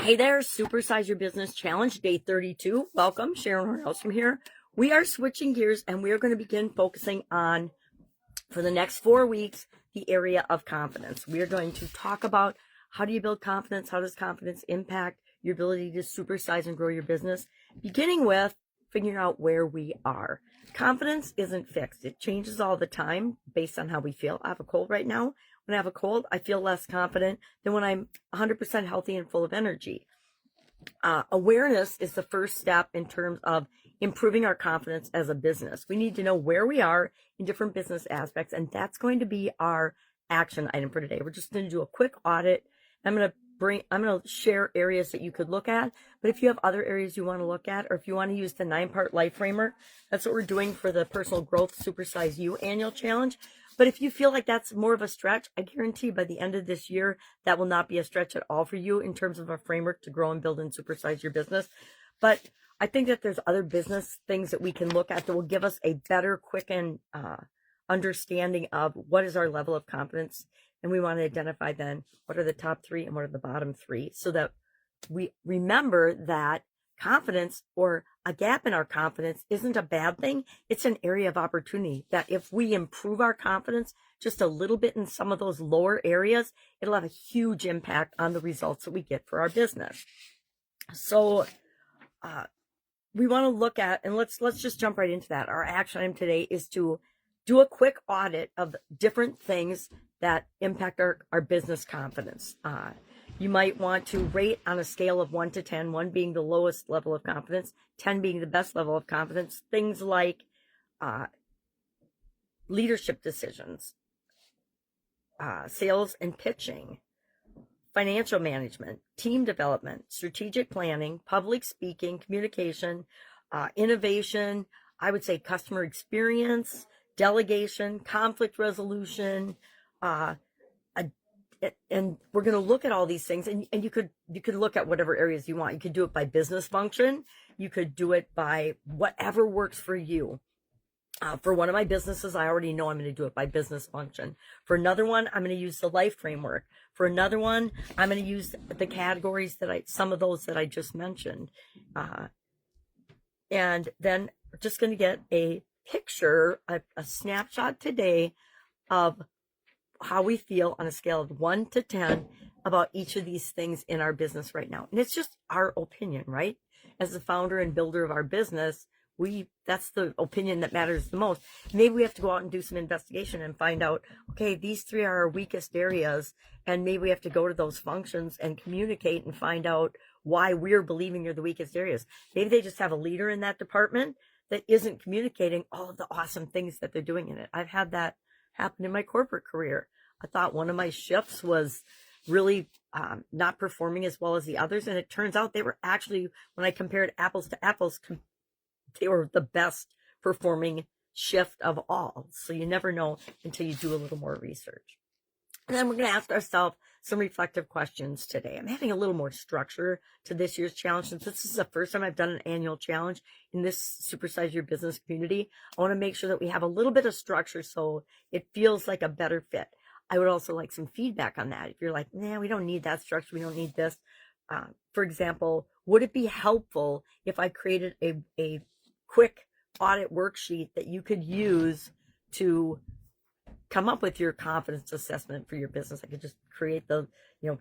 Hey there, Supersize Your Business Challenge, day 32. Welcome, Sharon Horne-Ellstrom here. We are switching gears and we are going to begin focusing on, for the next 4 weeks, the area of confidence. We are going to talk about how do you build confidence, how does confidence impact your ability to supersize and grow your business, beginning with figuring out where we are. Confidence isn't fixed. It changes all the time based on how we feel. I have a cold right now. When I have a cold, I feel less confident than when I'm 100% healthy and full of energy. Awareness is the first step in terms of improving our confidence as a business. We need to know where we are in different business aspects, and that's going to be our action item for today. We're just going to do a quick audit. I'm going to share areas that you could look at, but if you have other areas you want to look at, or if you want to use the 9-part life framework, that's what we're doing for the Personal Growth Supersize You Annual Challenge. But if you feel like that's more of a stretch, I guarantee by the end of this year, that will not be a stretch at all for you in terms of a framework to grow and build and supersize your business. But I think that there's other business things that we can look at that will give us a better, quick, understanding of what is our level of confidence. And we want to identify then what are the top 3 and what are the bottom 3, so that we remember that confidence, or a gap in our confidence, isn't a bad thing. It's an area of opportunity that if we improve our confidence just a little bit in some of those lower areas, it'll have a huge impact on the results that we get for our business. So we want to look at, and let's just jump right into that. Our action item today is to do a quick audit of different things that impact our business confidence. You might want to rate on a scale of 1 to 10, 1 being the lowest level of confidence, 10 being the best level of confidence, things like leadership decisions, sales and pitching, financial management, team development, strategic planning, public speaking, communication, innovation, I would say customer experience, delegation, conflict resolution, and we're going to look at all these things, and you could look at whatever areas you want. You could do it by business function. You could do it by whatever works for you. For one of my businesses, I already know I'm going to do it by business function. For another one, I'm going to use the life framework. For another one, I'm going to use the categories some of those that I just mentioned. And then we're just going to get a picture, a snapshot today of how we feel on a scale of 1 to 10 about each of these things in our business right now. And it's just our opinion, right? As the founder and builder of our business, that's the opinion that matters the most. Maybe we have to go out and do some investigation and find out, okay, these 3 are our weakest areas, and maybe we have to go to those functions and communicate and find out why we're believing they're the weakest areas. Maybe they just have a leader in that department that isn't communicating all of the awesome things that they're doing in it. I've had that happen in my corporate career. I thought one of my shifts was really not performing as well as the others, and it turns out they were actually, when I compared apples to apples, they were the best performing shift of all. So you never know until you do a little more research. And then we're going to ask ourselves some reflective questions today. I'm having a little more structure to this year's challenge. Since this is the first time I've done an annual challenge in this Supersize Your Business community, I want to make sure that we have a little bit of structure so it feels like a better fit. I would also like some feedback on that. If you're like, nah, we don't need that structure, we don't need this. For example, would it be helpful if I created a quick audit worksheet that you could use to come up with your confidence assessment for your business? I could just create the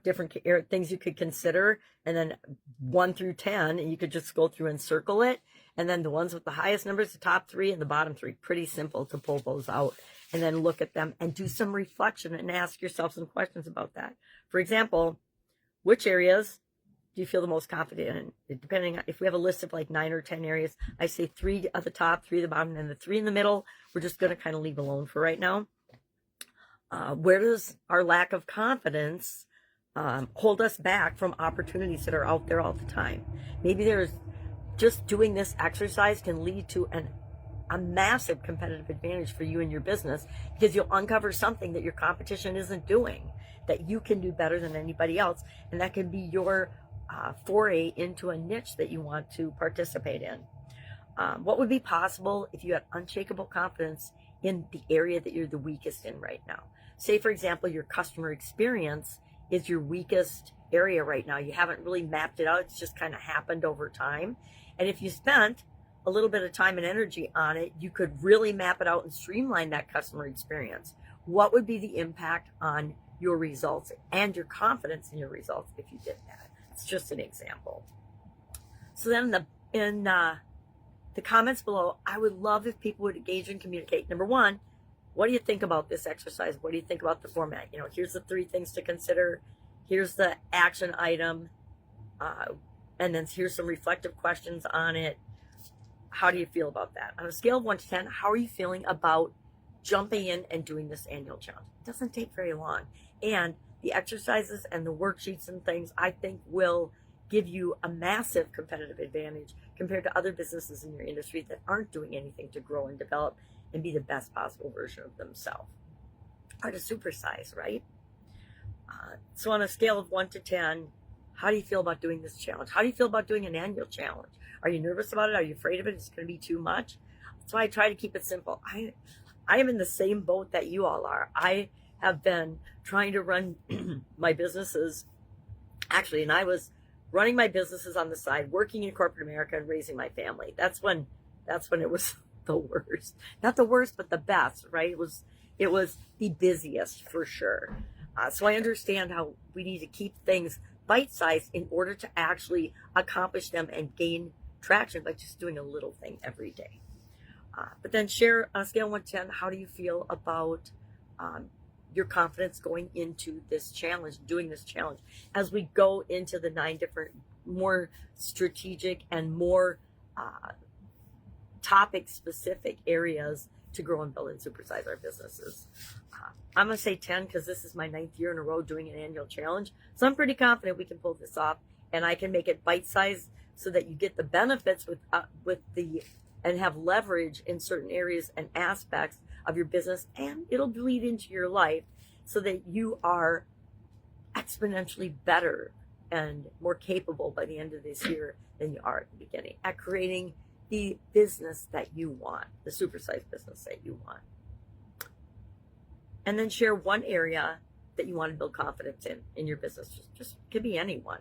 different things you could consider, and then 1 through 10, and you could just go through and circle it, and then the ones with the highest numbers, the top 3 and the bottom 3. Pretty simple to pull those out and then look at them and do some reflection and ask yourself some questions about that. For example, which areas do you feel the most confident in? Depending on, if we have a list of like 9 or 10 areas, I say 3 at the top, 3 at the bottom, and the 3 in the middle, we're just going to kind of leave alone for right now. Where does our lack of confidence hold us back from opportunities that are out there all the time? Maybe there's just doing this exercise can lead to a massive competitive advantage for you and your business, because you'll uncover something that your competition isn't doing that you can do better than anybody else, and that can be your foray into a niche that you want to participate in. What would be possible if you had unshakable confidence in the area that you're the weakest in right now? Say, for example, your customer experience is your weakest area right now. You haven't really mapped it out. It's just kind of happened over time. And if you spent a little bit of time and energy on it, you could really map it out and streamline that customer experience. What would be the impact on your results and your confidence in your results if you did that? It's just an example. So then in the comments below, I would love if people would engage and communicate. Number one, what do you think about this exercise? What do you think about the format? Here's the 3 things to consider. Here's the action item. And then here's some reflective questions on it. How do you feel about that? On a scale of 1 to 10, how are you feeling about jumping in and doing this annual challenge? It doesn't take very long. And the exercises and the worksheets and things, I think, will give you a massive competitive advantage compared to other businesses in your industry that aren't doing anything to grow and develop and be the best possible version of themselves. Or to supersize, right? So on a scale of 1 to 10, how do you feel about doing this challenge? How do you feel about doing an annual challenge? Are you nervous about it? Are you afraid of it? It's going to be too much? That's why I try to keep it simple. I am in the same boat that you all are. I have been trying to run my businesses, actually, and I was running my businesses on the side, working in corporate America and raising my family. That's when it was the worst. Not the worst, but the best, right? It was the busiest for sure. So I understand how we need to keep things bite-sized in order to actually accomplish them and gain traction by just doing a little thing every day. But then share on a scale of 1 to 10, how do you feel about your confidence going into this challenge, doing this challenge, as we go into the 9 different, more strategic and more topic-specific areas to grow and build and supersize our businesses. I'm going to say 10 because this is my 9th year in a row doing an annual challenge. So I'm pretty confident we can pull this off, and I can make it bite-sized so that you get the benefits and have leverage in certain areas and aspects of your business, and it'll bleed into your life so that you are exponentially better and more capable by the end of this year than you are at the beginning at creating the business that you want, the supersized business that you want. And then share one area that you want to build confidence in your business. Just could be anyone.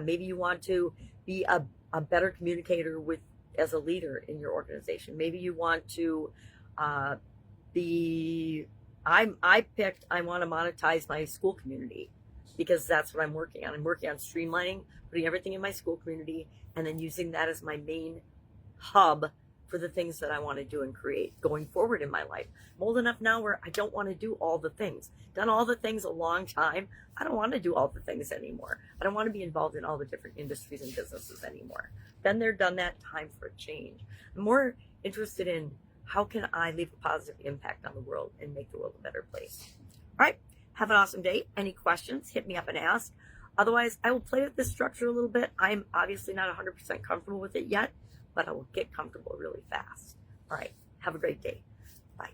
Maybe you want to be a better communicator as a leader in your organization. Maybe you want to I want to monetize my school community because that's what I'm working on. I'm working on streamlining, putting everything in my school community, and then using that as my main hub for the things that I want to do and create going forward in my life. I'm old enough now where I don't want to do all the things. Done all the things a long time. I don't want to do all the things anymore. I don't want to be involved in all the different industries and businesses anymore. Been there, done that, time for a change. I'm more interested in how can I leave a positive impact on the world and make the world a better place. All right, have an awesome day. Any questions, hit me up and ask. Otherwise, I will play with this structure a little bit. I'm obviously not 100% comfortable with it yet, but I will get comfortable really fast. All right, have a great day. Bye.